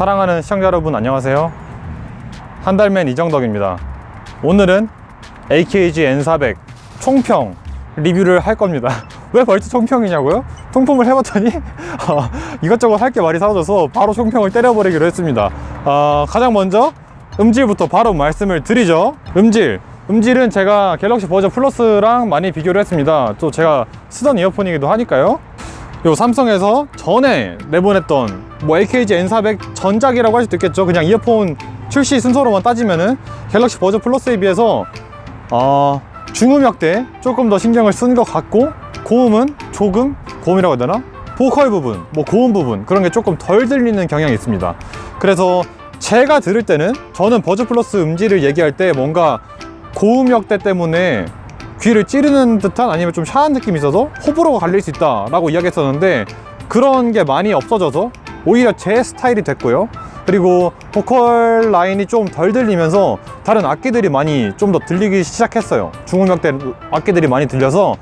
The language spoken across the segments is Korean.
사랑하는 시청자 여러분 안녕하세요. 한달맨 이정덕입니다. 오늘은 AKG N400 총평 리뷰를 할 겁니다. 왜 벌써 총평이냐고요? 통풍을 해봤더니 이것저것 할 게 많이 사라져서 바로 총평을 때려버리기로 했습니다. 가장 먼저 음질부터 바로 말씀을 드리죠. 음질은 제가 갤럭시 버즈 플러스랑 많이 비교를 했습니다. 또 제가 쓰던 이어폰이기도 하니까요. 요 삼성에서 전에 내보냈던 뭐 AKG N400 전작이라고 할 수도 있겠죠. 그냥 이어폰 출시 순서로만 따지면은 갤럭시 버즈 플러스에 비해서 중음역대 조금 더 신경을 쓴 것 같고, 고음은 조금, 고음이라고 해야 되나? 보컬 부분, 뭐 고음 부분 그런 게 조금 덜 들리는 경향이 있습니다. 그래서 제가 들을 때는, 저는 버즈 플러스 음질을 얘기할 때 뭔가 고음역대 때문에 귀를 찌르는 듯한, 아니면 좀 샤한 느낌이 있어서 호불호가 갈릴 수 있다 라고 이야기했었는데, 그런 게 많이 없어져서 오히려 제 스타일이 됐고요. 그리고 보컬 라인이 좀 덜 들리면서 다른 악기들이 많이 좀 더 들리기 시작했어요. 중음역대 악기들이 많이 들려서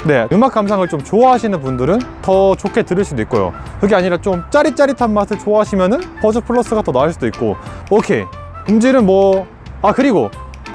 네, 음악 감상을 좀 좋아하시는 분들은 더 좋게 들을 수도 있고요. 그게 아니라 좀 짜릿짜릿한 맛을 좋아하시면은 버즈 플러스가 더 나을 수도 있고. 오케이, 음질은 뭐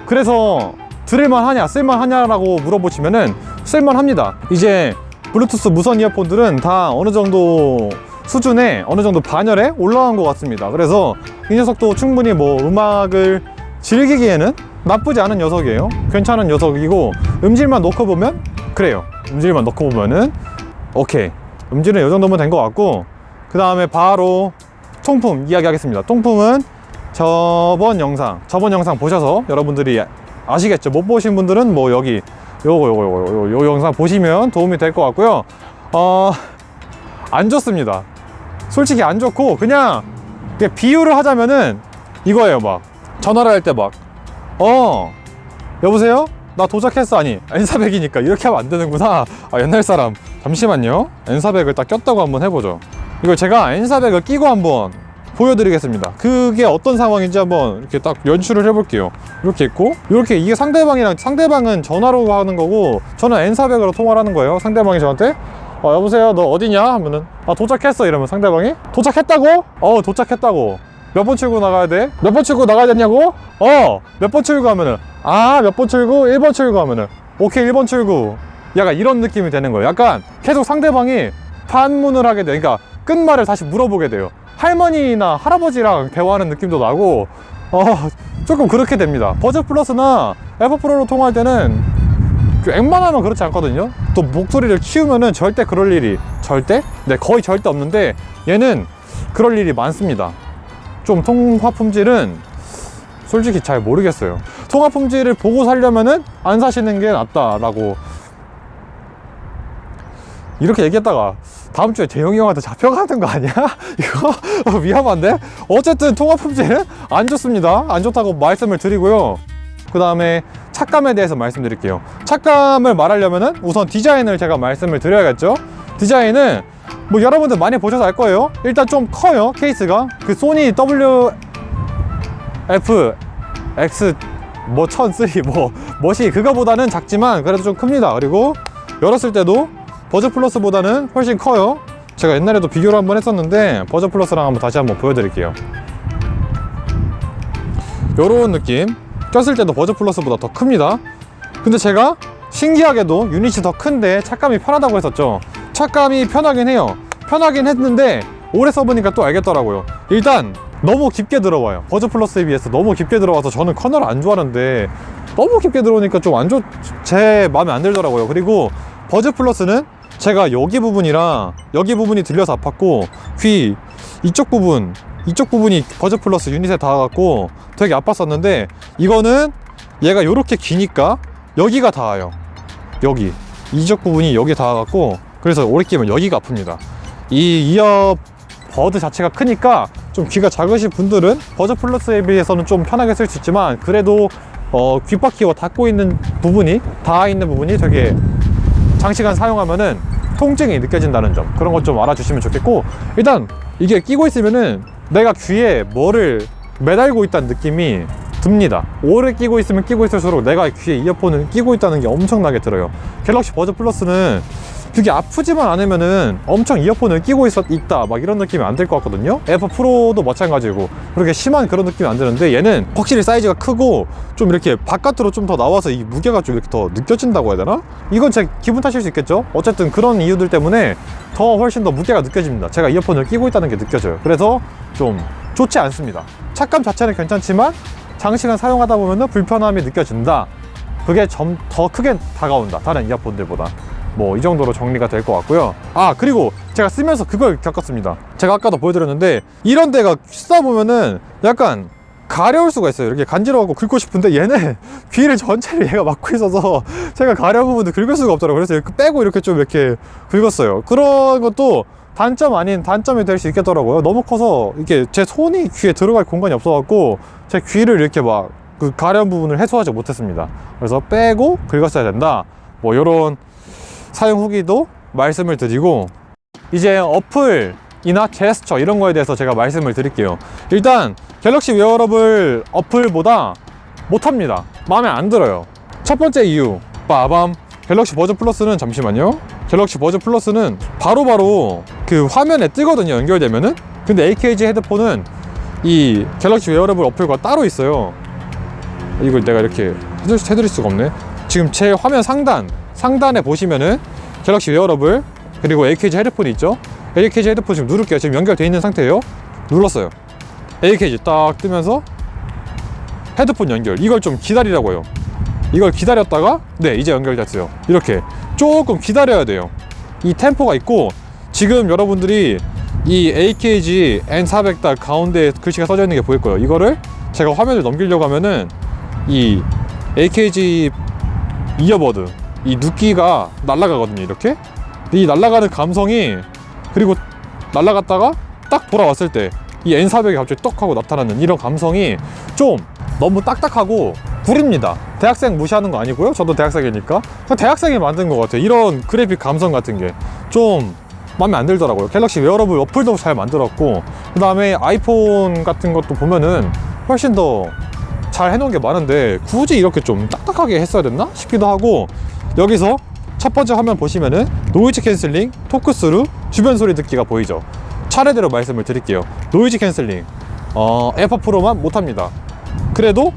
그래서 들을만 하냐 쓸만 하냐라고 물어보시면은 쓸만 합니다. 이제 블루투스 무선 이어폰들은 다 어느 정도 수준에, 어느 정도 반열에 올라간 것 같습니다. 그래서 이 녀석도 충분히 뭐 음악을 즐기기에는 나쁘지 않은 녀석이에요. 괜찮은 녀석이고, 음질만 놓고 보면 그래요. 음질만 놓고 보면은 오케이, 음질은 이 정도면 된 것 같고, 그 다음에 바로 통풍 이야기하겠습니다. 통풍은 저번 영상 보셔서 여러분들이 아시겠죠? 못 보신 분들은 뭐 여기 요 영상 보시면 도움이 될 것 같고요. 안 좋습니다. 솔직히 안 좋고, 그냥 비유를 하자면은 이거예요. 막 전화를 할 때 막 여보세요? 나 도착했어. 아니, N400이니까 이렇게 하면 안 되는구나. 옛날 사람. 잠시만요. N400을 딱 꼈다고 한번 해보죠. 이걸 제가 N400을 끼고 한번 보여드리겠습니다. 그게 어떤 상황인지 한번 이렇게 딱 연출을 해볼게요. 이렇게 있고, 이렇게, 이게 상대방은 전화로 하는 거고, 저는 N400으로 통화를 하는 거예요. 상대방이 저한테 여보세요, 너 어디냐? 하면은 도착했어. 이러면 상대방이 도착했다고? 도착했다고. 몇 번 출구 나가야 돼? 몇 번 출구 나가야 되냐고? 몇 번 출구 하면은 몇 번 출구? 1번 출구 하면은 오케이, 1번 출구. 약간 이런 느낌이 되는 거예요. 약간 계속 상대방이 반문을 하게 돼. 그러니까 끝말을 다시 물어보게 돼요. 할머니나 할아버지랑 대화하는 느낌도 나고, 조금 그렇게 됩니다. 버즈 플러스나 에어 프로로 통화할 때는 웬만하면 그렇지 않거든요. 또 목소리를 키우면은 절대 그럴 일이, 거의 절대 없는데, 얘는 그럴 일이 많습니다. 좀 통화 품질은 솔직히 잘 모르겠어요. 통화 품질을 보고 살려면은 안 사시는 게 낫다라고 이렇게 얘기했다가 다음 주에 재영이 형한테 잡혀가는 거 아니야? 이거 위험한데? 어쨌든 통화 품질은 안 좋습니다. 안 좋다고 말씀을 드리고요. 그 다음에 착감에 대해서 말씀드릴게요. 착감을 말하려면은 우선 디자인을 제가 말씀을 드려야겠죠. 디자인은 뭐 여러분들 많이 보셔서 알 거예요. 일단 좀 커요, 케이스가. 그 소니 WF-X 뭐 1003 뭐시 그거보다는 작지만 그래도 좀 큽니다. 그리고 열었을 때도 버즈 플러스보다는 훨씬 커요. 제가 옛날에도 비교를 한번 했었는데 버즈 플러스랑 한번 다시 한번 보여드릴게요. 요런 느낌. 꼈을 때도 버즈 플러스보다 더 큽니다. 근데 제가 신기하게도 유닛이 더 큰데 착감이 편하다고 했었죠. 착감이 편하긴 해요. 편하긴 했는데 오래 써보니까 또 알겠더라고요. 일단 너무 깊게 들어와요. 버즈 플러스에 비해서 너무 깊게 들어와서, 저는 커널을 안 좋아하는데 너무 깊게 들어오니까 좀 제 마음에 안 들더라고요. 그리고 버즈 플러스는 제가 여기 부분이랑 여기 부분이 들려서 아팠고, 귀 이쪽 부분이 버즈 플러스 유닛에 닿아갖고 되게 아팠었는데, 이거는 얘가 요렇게 기니까 여기가 닿아요. 여기 이쪽 부분이 여기 닿아갖고, 그래서 오래 끼면 여기가 아픕니다. 이 이어버드 자체가 크니까 좀 귀가 작으신 분들은 버즈 플러스에 비해서는 좀 편하게 쓸 수 있지만, 그래도 귓바퀴와 닿아 있는 부분이 되게 장시간 사용하면은 통증이 느껴진다는 점, 그런 것 좀 알아주시면 좋겠고, 일단 이게 끼고 있으면은 내가 귀에 뭐를 매달고 있다는 느낌이 듭니다. 오래 끼고 있으면 끼고 있을수록 내가 귀에 이어폰을 끼고 있다는 게 엄청나게 들어요. 갤럭시 버즈 플러스는 그게 아프지만 않으면은 엄청 이어폰을 끼고 있다 막 이런 느낌이 안 들 것 같거든요. 에어팟 프로도 마찬가지고 그렇게 심한 그런 느낌이 안 드는데, 얘는 확실히 사이즈가 크고 좀 이렇게 바깥으로 좀 더 나와서 이 무게가 좀 이렇게 더 느껴진다고 해야 되나? 이건 제 기분 탓일 수 있겠죠. 어쨌든 그런 이유들 때문에 더 훨씬 더 무게가 느껴집니다. 제가 이어폰을 끼고 있다는 게 느껴져요. 그래서 좀 좋지 않습니다. 착감 자체는 괜찮지만 장시간 사용하다 보면 불편함이 느껴진다. 그게 좀 더 크게 다가온다, 다른 이어폰들보다. 뭐 이 정도로 정리가 될 것 같고요. 아, 그리고 제가 쓰면서 그걸 겪었습니다. 제가 아까도 보여드렸는데, 이런 데가 쓰다 보면은 약간 가려울 수가 있어요. 이렇게 간지러워하고 긁고 싶은데 얘는 귀를 전체를 얘가 막고 있어서 제가 가려운 부분도 긁을 수가 없더라고요. 그래서 이렇게 빼고 이렇게 좀 이렇게 긁었어요. 그런 것도 단점 아닌 단점이 될 수 있겠더라고요. 너무 커서 이게 제 손이 귀에 들어갈 공간이 없어갖고 제 귀를 이렇게 막 그 가려운 부분을 해소하지 못했습니다. 그래서 빼고 긁었어야 된다. 뭐 요런 사용 후기도 말씀을 드리고, 이제 어플이나 제스처 이런 거에 대해서 제가 말씀을 드릴게요. 일단 갤럭시 웨어러블 어플보다 못합니다. 마음에 안 들어요. 첫 번째 이유, 빠밤. 갤럭시 버즈 플러스는, 잠시만요, 갤럭시 버즈 플러스는 바로바로 그 화면에 뜨거든요, 연결되면은. 근데 AKG 헤드폰은 이 갤럭시 웨어러블 어플과 따로 있어요. 이걸 내가 이렇게 해드릴 수가 없네. 지금 제 화면 상단에 보시면은 갤럭시 웨어러블 그리고 AKG 헤드폰이 있죠. AKG 헤드폰 지금 누를게요. 지금 연결되어 있는 상태예요. 눌렀어요. AKG 딱 뜨면서 헤드폰 연결. 이걸 좀 기다리라고 해요. 이걸 기다렸다가, 네, 이제 연결됐어요. 이렇게 조금 기다려야 돼요. 이 템포가 있고, 지금 여러분들이 이 AKG N400 딱 가운데 글씨가 써져 있는 게 보일 거예요. 이거를 제가 화면을 넘기려고 하면은 이 AKG 이어버드 이 눕기가 날아가거든요. 이렇게 이 날아가는 감성이, 그리고 날아갔다가 딱 돌아왔을 때 이 N400이 갑자기 떡 하고 나타나는 이런 감성이 좀 너무 딱딱하고 구립니다. 대학생 무시하는 거 아니고요. 저도 대학생이니까. 대학생이 만든 것 같아요. 이런 그래픽 감성 같은 게 좀 마음에 안 들더라고요. 갤럭시 웨어러블 어플도 잘 만들었고, 그 다음에 아이폰 같은 것도 보면은 훨씬 더 잘 해놓은 게 많은데 굳이 이렇게 좀 딱딱하게 했어야 됐나 싶기도 하고, 여기서 첫 번째 화면 보시면은 노이즈 캔슬링, 토크스루, 주변 소리 듣기가 보이죠. 차례대로 말씀을 드릴게요. 노이즈 캔슬링, 에어팟 프로만 못합니다. 그래도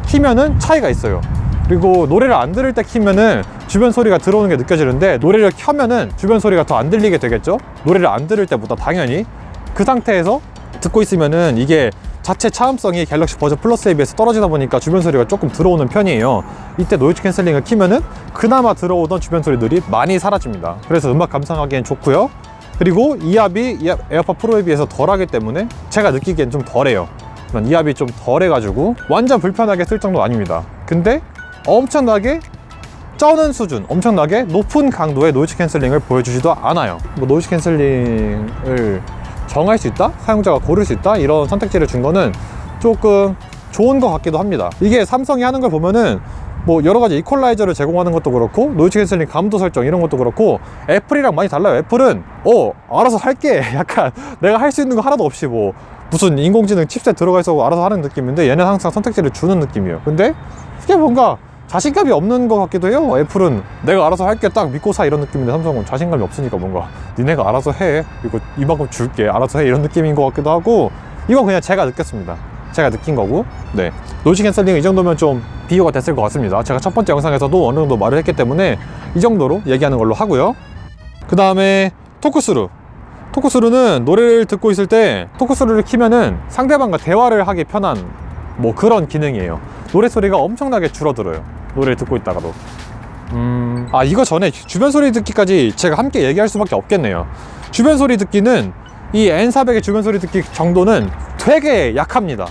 키면은 차이가 있어요. 그리고 노래를 안 들을 때 키면은 주변 소리가 들어오는 게 느껴지는데, 노래를 켜면은 주변 소리가 더 안 들리게 되겠죠. 노래를 안 들을 때보다 당연히. 그 상태에서 듣고 있으면은 이게 자체 차음성이 갤럭시 버즈 플러스에 비해서 떨어지다 보니까 주변 소리가 조금 들어오는 편이에요. 이때 노이즈 캔슬링을 키면은 그나마 들어오던 주변 소리들이 많이 사라집니다. 그래서 음악 감상하기엔 좋고요. 그리고 이압이 에어팟 프로에 비해서 덜하기 때문에 제가 느끼기엔 좀 덜해요. 이압이 좀 덜해가지고 완전 불편하게 쓸 정도 아닙니다. 근데 엄청나게 쩌는 수준, 엄청나게 높은 강도의 노이즈 캔슬링을 보여주지도 않아요. 뭐 노이즈 캔슬링을 정할 수 있다? 사용자가 고를 수 있다? 이런 선택지를 준 거는 조금 좋은 것 같기도 합니다. 이게 삼성이 하는 걸 보면은 뭐 여러 가지 이퀄라이저를 제공하는 것도 그렇고, 노이즈 캔슬링 감도 설정 이런 것도 그렇고, 애플이랑 많이 달라요. 애플은 알아서 할게. 약간 내가 할 수 있는 거 하나도 없이 뭐 무슨 인공지능 칩셋 들어가 있어 알아서 하는 느낌인데, 얘는 항상 선택지를 주는 느낌이에요. 근데 이게 뭔가 자신감이 없는 것 같기도 해요. 애플은 내가 알아서 할게 딱 믿고 사 이런 느낌인데, 삼성은 자신감이 없으니까 뭔가 니네가 알아서 해, 이거 이만큼 줄게, 알아서 해 이런 느낌인 것 같기도 하고, 이건 그냥 제가 느꼈습니다. 제가 느낀 거고. 네, 노이즈 캔슬링 이 정도면 좀 비교가 됐을 것 같습니다. 제가 첫 번째 영상에서도 어느 정도 말을 했기 때문에 이 정도로 얘기하는 걸로 하고요. 그 다음에 토크스루는 노래를 듣고 있을 때 토크스루를 키면은 상대방과 대화를 하기 편한 뭐 그런 기능이에요. 노래 소리가 엄청나게 줄어들어요. 노래를 듣고 있다가도. 이거 전에 주변 소리 듣기까지 제가 함께 얘기할 수밖에 없겠네요. 주변 소리 듣기는 이 N400의 주변 소리 듣기 정도는 되게 약합니다.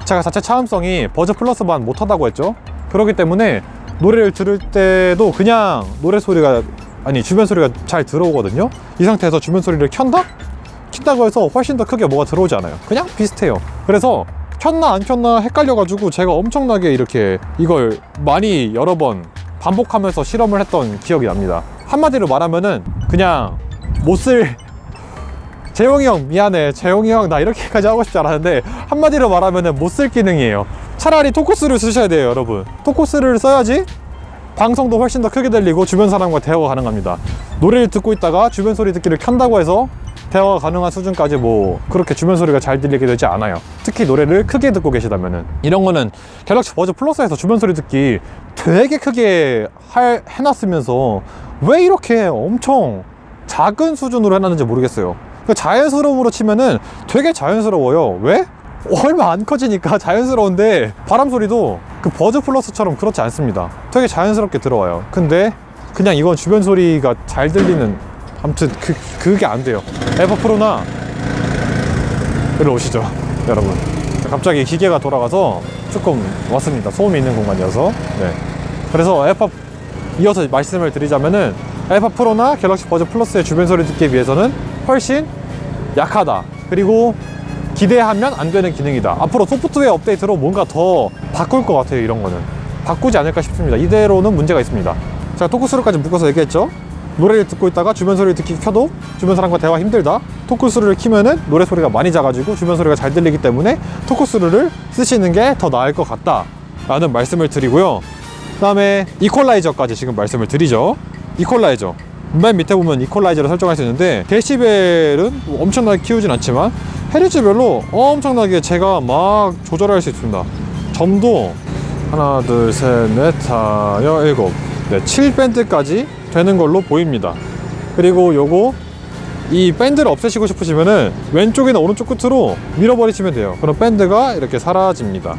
제가 자체 차음성이 버즈 플러스만 못하다고 했죠. 그렇기 때문에 노래를 들을 때도 그냥 주변 소리가 잘 들어오거든요. 이 상태에서 주변 소리를 킨다고 해서 훨씬 더 크게 뭐가 들어오지 않아요. 그냥 비슷해요. 그래서 켰나 안 켰나 헷갈려가지고 제가 엄청나게 이렇게 이걸 많이 여러 번 반복하면서 실험을 했던 기억이 납니다. 한마디로 말하면은 그냥 재용이 형 미안해, 재용이 형 나 이렇게까지 하고 싶지 않았는데, 한마디로 말하면은 못 쓸 기능이에요. 차라리 토크스를 쓰셔야 돼요, 여러분. 토크스를 써야지 방송도 훨씬 더 크게 들리고 주변 사람과 대화가 가능합니다. 노래를 듣고 있다가 주변 소리 듣기를 켠다고 해서 대화가 가능한 수준까지 뭐 그렇게 주변 소리가 잘 들리게 되지 않아요. 특히 노래를 크게 듣고 계시다면은. 이런 거는 갤럭시 버즈 플러스에서 주변 소리 듣기 되게 크게 해놨으면서 왜 이렇게 엄청 작은 수준으로 해놨는지 모르겠어요. 그러니까 자연스러움으로 치면은 되게 자연스러워요. 왜? 얼마 안 커지니까 자연스러운데 바람 소리도 그 버즈 플러스처럼 그렇지 않습니다. 되게 자연스럽게 들어와요. 근데 그냥 이건 주변 소리가 잘 들리는, 아무튼 그게 안 돼요. 에어팟 프로나 일로 오시죠, 여러분. 갑자기 기계가 돌아가서 조금 왔습니다. 소음이 있는 공간이어서. 네. 그래서 에어팟 이어서 말씀을 드리자면은 에어팟 프로나 갤럭시 버즈 플러스의 주변 소리 듣기에 비해서는 훨씬 약하다. 그리고 기대하면 안 되는 기능이다. 앞으로 소프트웨어 업데이트로 뭔가 더 바꿀 것 같아요. 이런 거는 바꾸지 않을까 싶습니다. 이대로는 문제가 있습니다. 제가 토크스루까지 묶어서 얘기했죠. 노래를 듣고 있다가 주변 소리를 듣기 켜도 주변 사람과 대화 힘들다. 토크스루를 키면은 노래 소리가 많이 작아지고 주변 소리가 잘 들리기 때문에 토크스루를 쓰시는 게 더 나을 것 같다 라는 말씀을 드리고요. 그 다음에 이퀄라이저까지 지금 말씀을 드리죠. 이퀄라이저 맨 밑에 보면 이퀄라이저를 설정할 수 있는데 데시벨은 엄청나게 키우진 않지만 헤르츠별로 엄청나게 제가 막 조절할 수 있습니다. 점도 하나 둘셋넷 다섯 일곱, 네, 7밴드까지 되는 걸로 보입니다. 그리고 요거 이 밴드를 없애시고 싶으시면은 왼쪽이나 오른쪽 끝으로 밀어버리시면 돼요. 그럼 밴드가 이렇게 사라집니다.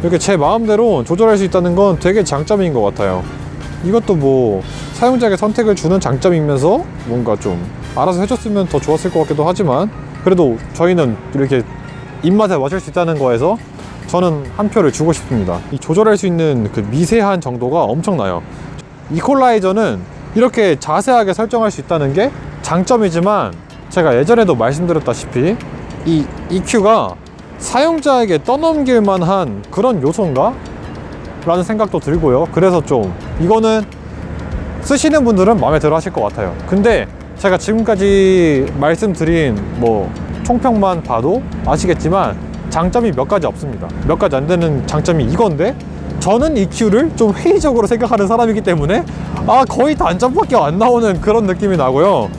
이렇게 제 마음대로 조절할 수 있다는 건 되게 장점인 것 같아요. 이것도 뭐 사용자에게 선택을 주는 장점이면서 뭔가 좀 알아서 해줬으면 더 좋았을 것 같기도 하지만, 그래도 저희는 이렇게 입맛에 맞출 수 있다는 거에서 저는 한 표를 주고 싶습니다. 이 조절할 수 있는 그 미세한 정도가 엄청나요. 이퀄라이저는 이렇게 자세하게 설정할 수 있다는 게 장점이지만, 제가 예전에도 말씀드렸다시피 이 EQ가 사용자에게 떠넘길 만한 그런 요소인가? 라는 생각도 들고요. 그래서 좀 이거는 쓰시는 분들은 마음에 들어 하실 것 같아요. 근데 제가 지금까지 말씀드린 뭐 총평만 봐도 아시겠지만 장점이 몇 가지 없습니다. 몇 가지 안 되는 장점이 이건데, 저는 EQ를 좀 회의적으로 생각하는 사람이기 때문에 거의 단점밖에 안 나오는 그런 느낌이 나고요.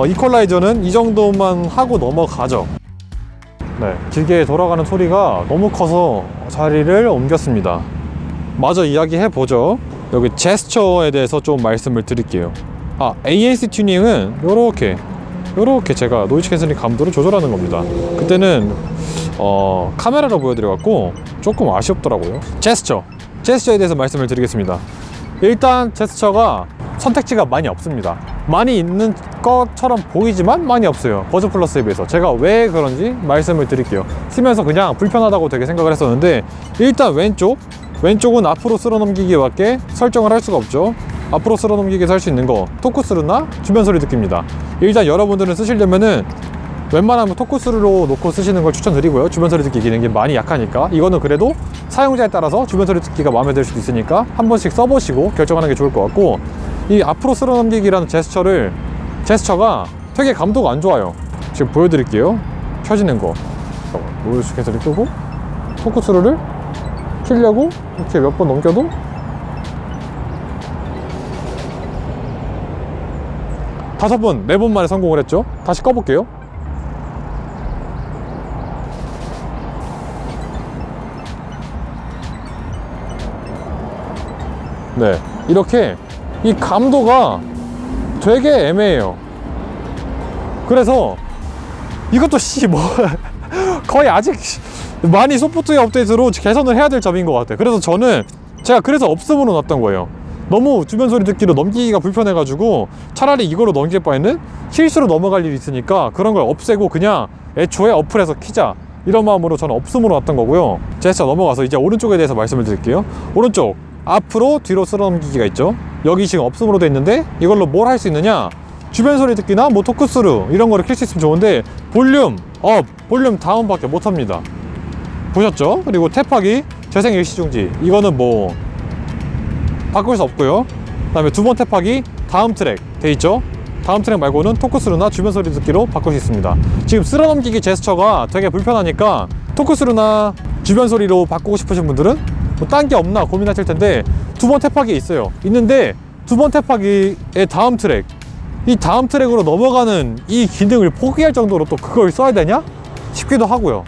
이퀄라이저는 이 정도만 하고 넘어가죠. 네, 기계에 돌아가는 소리가 너무 커서 자리를 옮겼습니다. 마저 이야기해보죠. 여기 제스처에 대해서 좀 말씀을 드릴게요. ANC 튜닝은 요렇게 제가 노이즈 캔슬링 감도를 조절하는 겁니다. 그때는 카메라로 보여드려갖고 조금 아쉽더라고요. 제스처에 대해서 말씀을 드리겠습니다. 일단 제스처가 선택지가 많이 없습니다. 많이 있는 것처럼 보이지만 많이 없어요. 버즈 플러스에 비해서. 제가 왜 그런지 말씀을 드릴게요. 쓰면서 그냥 불편하다고 되게 생각을 했었는데, 일단 왼쪽은 앞으로 쓸어넘기기에 맞게 설정을 할 수가 없죠. 앞으로 쓸어넘기기에서 할 수 있는 거 토크스루나 주변 소리 듣기입니다. 일단 여러분들은 쓰시려면은 웬만하면 토크스루로 놓고 쓰시는 걸 추천드리고요. 주변 소리 듣기 기능이 많이 약하니까 이거는 그래도 사용자에 따라서 주변 소리 듣기가 마음에 들 수도 있으니까 한 번씩 써보시고 결정하는 게 좋을 것 같고, 이 앞으로 쓸어넘기기라는 제스처가 되게 감도가 안 좋아요. 지금 보여드릴게요. 켜지는 거 노이즈 캔슬링 끄고 토크스루를 키려고 이렇게 몇 번 넘겨도 다섯 번, 네 번 만에 성공을 했죠. 다시 꺼볼게요. 네, 이렇게 이 감도가 되게 애매해요. 그래서 이것도 거의 아직 많이 소프트웨어 업데이트로 개선을 해야 될 점인 것 같아요. 그래서 제가 없음으로 놨던 거예요. 너무 주변 소리 듣기로 넘기기가 불편해가지고 차라리 이거로 넘길 바에는 실수로 넘어갈 일이 있으니까 그런 걸 없애고 그냥 애초에 어플에서 키자, 이런 마음으로 저는 없음으로 놨던 거고요. 제스처 넘어가서 이제 오른쪽에 대해서 말씀을 드릴게요. 오른쪽 앞으로 뒤로 쓸어넘기기가 있죠. 여기 지금 없음으로 돼 있는데 이걸로 뭘 할 수 있느냐, 주변 소리 듣기나 뭐 토크스루 이런 거를 킬 수 있으면 좋은데 볼륨 업, 볼륨 다운 밖에 못합니다. 보셨죠? 그리고 탭하기, 재생 일시중지, 이거는 뭐 바꿀 수 없고요. 그 다음에 두 번 탭하기 다음 트랙 돼 있죠. 다음 트랙 말고는 토크스루나 주변 소리 듣기로 바꿀 수 있습니다. 지금 쓸어넘기기 제스처가 되게 불편하니까 토크스루나 주변 소리로 바꾸고 싶으신 분들은 뭐 딴 게 없나 고민하실 텐데, 두 번 탭하기 있어요. 있는데 두 번 탭하기의 다음 트랙, 이 다음 트랙으로 넘어가는 이 기능을 포기할 정도로 또 그걸 써야 되냐 싶기도 하고요.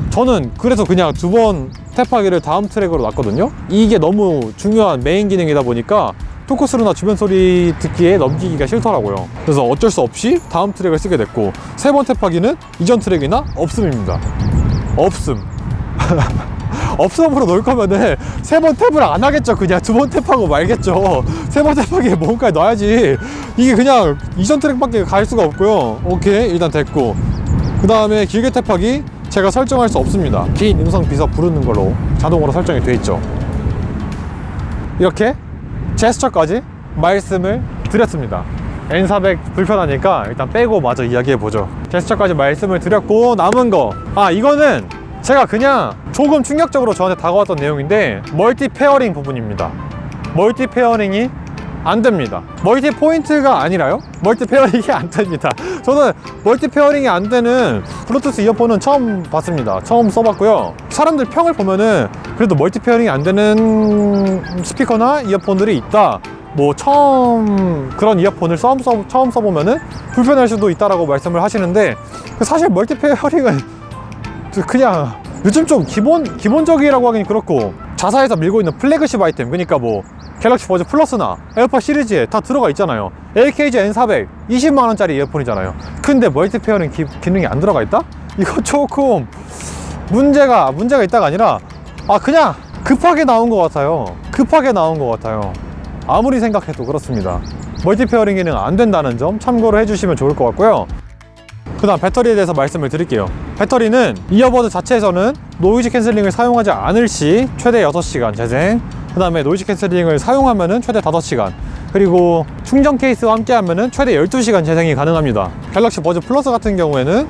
저는 그래서 그냥 두 번 탭하기를 다음 트랙으로 놨거든요. 이게 너무 중요한 메인 기능이다 보니까 토크스루나 주변 소리 듣기에 넘기기가 싫더라고요. 그래서 어쩔 수 없이 다음 트랙을 쓰게 됐고, 세 번 탭하기는 이전 트랙이나 없음입니다. 없음. 없음으로 놓을 거면은 세 번 탭을 안 하겠죠. 그냥 두 번 탭하고 말겠죠. 세 번 탭하기에 뭔가를 넣어야지. 이게 그냥 이전 트랙밖에 갈 수가 없고요. 오케이, 일단 됐고, 그 다음에 길게 탭하기 제가 설정할 수 없습니다. 긴 음성 비서 부르는 걸로 자동으로 설정이 돼 있죠. 이렇게 제스처까지 말씀을 드렸습니다. N400 불편하니까 일단 빼고 마저 이야기해보죠. 제스처까지 말씀을 드렸고, 남은 거, 이거는 제가 그냥 조금 충격적으로 저한테 다가왔던 내용인데, 멀티 페어링 부분입니다. 멀티 페어링이 안 됩니다. 멀티 포인트가 아니라요, 멀티 페어링이 안 됩니다. 저는 멀티 페어링이 안 되는 블루투스 이어폰은 처음 봤습니다. 처음 써봤고요. 사람들 평을 보면은 그래도 멀티 페어링이 안 되는 스피커나 이어폰들이 있다, 뭐 처음 그런 이어폰을 처음 써보면은 불편할 수도 있다라고 말씀을 하시는데, 사실 멀티 페어링은 그냥 요즘 좀 기본적이라고 하긴 그렇고, 자사에서 밀고 있는 플래그십 아이템, 그러니까 뭐 갤럭시 버즈 플러스나 에어팟 시리즈에 다 들어가 있잖아요. AKG N400 20만원짜리 이어폰이잖아요. 근데 멀티 페어링 기능이 안 들어가 있다? 이거 조금 문제가 있다가 아니라 그냥 급하게 나온 것 같아요. 급하게 나온 것 같아요. 아무리 생각해도 그렇습니다. 멀티 페어링 기능 안 된다는 점 참고를 해주시면 좋을 것 같고요. 그 다음 배터리에 대해서 말씀을 드릴게요. 배터리는 이어버드 자체에서는 노이즈 캔슬링을 사용하지 않을 시 최대 6시간 재생, 그 다음에 노이즈 캔슬링을 사용하면은 최대 5시간, 그리고 충전 케이스와 함께 하면은 최대 12시간 재생이 가능합니다. 갤럭시 버즈 플러스 같은 경우에는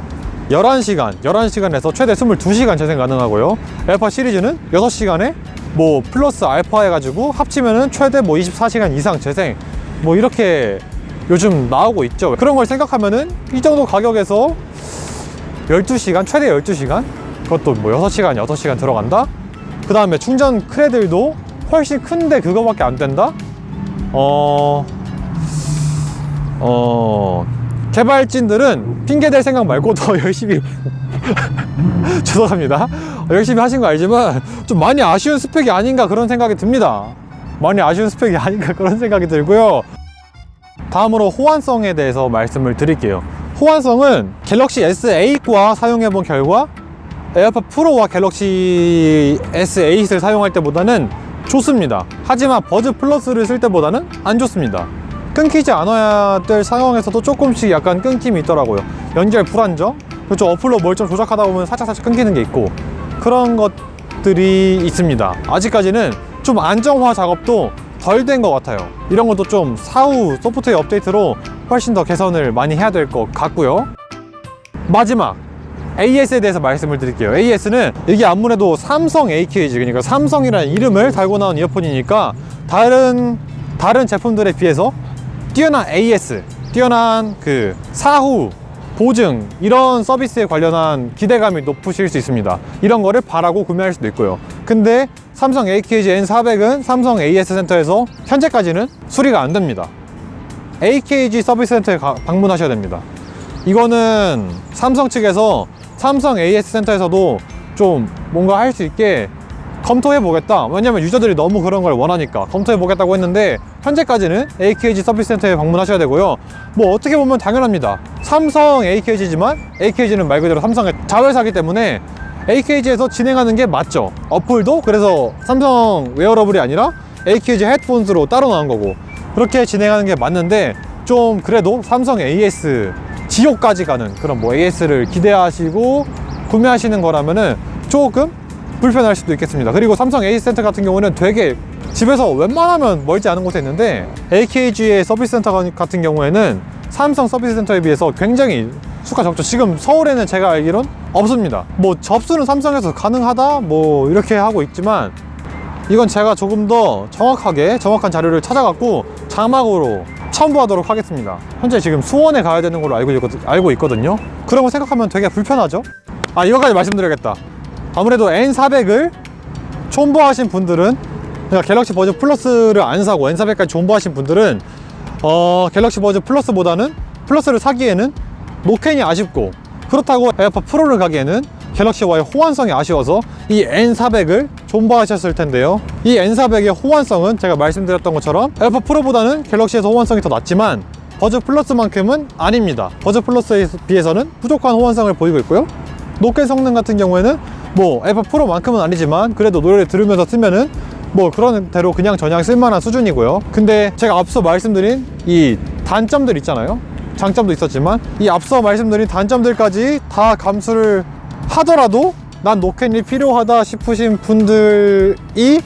11시간에서 최대 22시간 재생 가능하고요. 에어팟 시리즈는 6시간에 뭐 플러스 알파 해가지고 합치면은 최대 뭐 24시간 이상 재생, 뭐 이렇게 요즘 나오고 있죠. 그런 걸 생각하면은 이 정도 가격에서 12시간, 최대 12시간? 그것도 뭐 6시간, 6시간 들어간다? 그 다음에 충전 크레들도 훨씬 큰데 그거밖에 안 된다? 개발진들은 핑계댈 생각 말고 더 열심히 죄송합니다. 열심히 하신 거 알지만 좀 많이 아쉬운 스펙이 아닌가 그런 생각이 듭니다. 많이 아쉬운 스펙이 아닌가 그런 생각이 들고요. 다음으로 호환성에 대해서 말씀을 드릴게요. 호환성은 갤럭시 S8과 사용해본 결과 에어팟 프로와 갤럭시 S8을 사용할 때보다는 좋습니다. 하지만 버즈 플러스를 쓸 때보다는 안 좋습니다. 끊기지 않아야 될 상황에서도 조금씩 약간 끊김이 있더라고요. 연결 불안정, 그렇죠. 어플로 뭘 좀 조작하다 보면 살짝 끊기는 게 있고, 그런 것들이 있습니다. 아직까지는 좀 안정화 작업도 덜 된 것 같아요. 이런 것도 좀 사후 소프트웨어 업데이트로 훨씬 더 개선을 많이 해야 될 것 같고요. 마지막 AS에 대해서 말씀을 드릴게요. AS는 이게 아무래도 삼성 AKG, 그러니까 삼성이라는 이름을 달고 나온 이어폰이니까 다른 제품들에 비해서 뛰어난 AS, 뛰어난 그 사후 보증, 이런 서비스에 관련한 기대감이 높으실 수 있습니다. 이런 거를 바라고 구매할 수도 있고요. 근데 삼성 AKG N400은 삼성 AS 센터에서 현재까지는 수리가 안 됩니다. AKG 서비스 센터에 방문하셔야 됩니다. 이거는 삼성 측에서 삼성 AS 센터에서도 좀 뭔가 할 수 있게 검토해 보겠다, 왜냐면 유저들이 너무 그런 걸 원하니까 검토해 보겠다고 했는데, 현재까지는 AKG 서비스 센터에 방문하셔야 되고요. 뭐 어떻게 보면 당연합니다. 삼성 AKG지만 AKG는 말 그대로 삼성의 자회사이기 때문에 AKG에서 진행하는 게 맞죠. 어플도 그래서 삼성 웨어러블이 아니라 AKG 헤드폰스로 따로 나온 거고, 그렇게 진행하는 게 맞는데, 좀 그래도 삼성 AS 지옥까지 가는 그런 뭐 AS를 기대하시고 구매하시는 거라면은 조금 불편할 수도 있겠습니다. 그리고 삼성 AS 센터 같은 경우는 되게 집에서 웬만하면 멀지 않은 곳에 있는데, AKG의 서비스 센터 같은 경우에는 삼성 서비스 센터에 비해서 굉장히 수가 적죠. 지금 서울에는 제가 알기론 없습니다. 뭐 접수는 삼성에서 가능하다 뭐 이렇게 하고 있지만, 이건 제가 조금 더 정확한 자료를 찾아갖고 자막으로 첨부하도록 하겠습니다. 현재 지금 수원에 가야 되는 걸로 알고 있거든요. 그런 거 생각하면 되게 불편하죠. 이거까지 말씀드려야겠다. 아무래도 N400을 첨부하신 분들은 그러니까 갤럭시 버즈 플러스를 안 사고 N400까지 존버하신 분들은 갤럭시 버즈 플러스보다는 플러스를 사기에는 노캔이 아쉽고, 그렇다고 에어팟 프로를 가기에는 갤럭시와의 호환성이 아쉬워서 이 N400을 존버하셨을 텐데요. 이 N400의 호환성은 제가 말씀드렸던 것처럼 에어팟 프로보다는 갤럭시에서 호환성이 더 낮지만 버즈 플러스만큼은 아닙니다. 버즈 플러스에 비해서는 부족한 호환성을 보이고 있고요. 노캔 성능 같은 경우에는 뭐 에어팟 프로만큼은 아니지만 그래도 노래를 들으면서 쓰면은 뭐 그런 대로 그냥 저냥 쓸만한 수준이고요. 근데 제가 앞서 말씀드린 이 단점들 있잖아요. 장점도 있었지만 이 앞서 말씀드린 단점들까지 다 감수를 하더라도 난 노캔이 필요하다 싶으신 분들이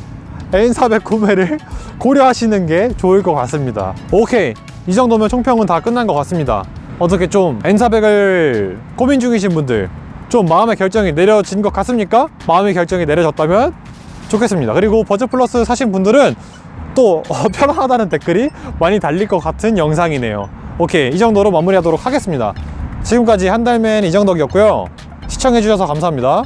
N400 구매를 고려하시는 게 좋을 것 같습니다. 오케이, 이 정도면 총평은 다 끝난 것 같습니다. 어떻게 좀 N400을 고민 중이신 분들 좀 마음의 결정이 내려진 것 같습니까? 마음의 결정이 내려졌다면 좋겠습니다. 그리고 버즈 플러스 사신 분들은 또 편하다는 댓글이 많이 달릴 것 같은 영상이네요. 오케이, 이 정도로 마무리하도록 하겠습니다. 지금까지 한달맨 이정덕이었고요. 시청해주셔서 감사합니다.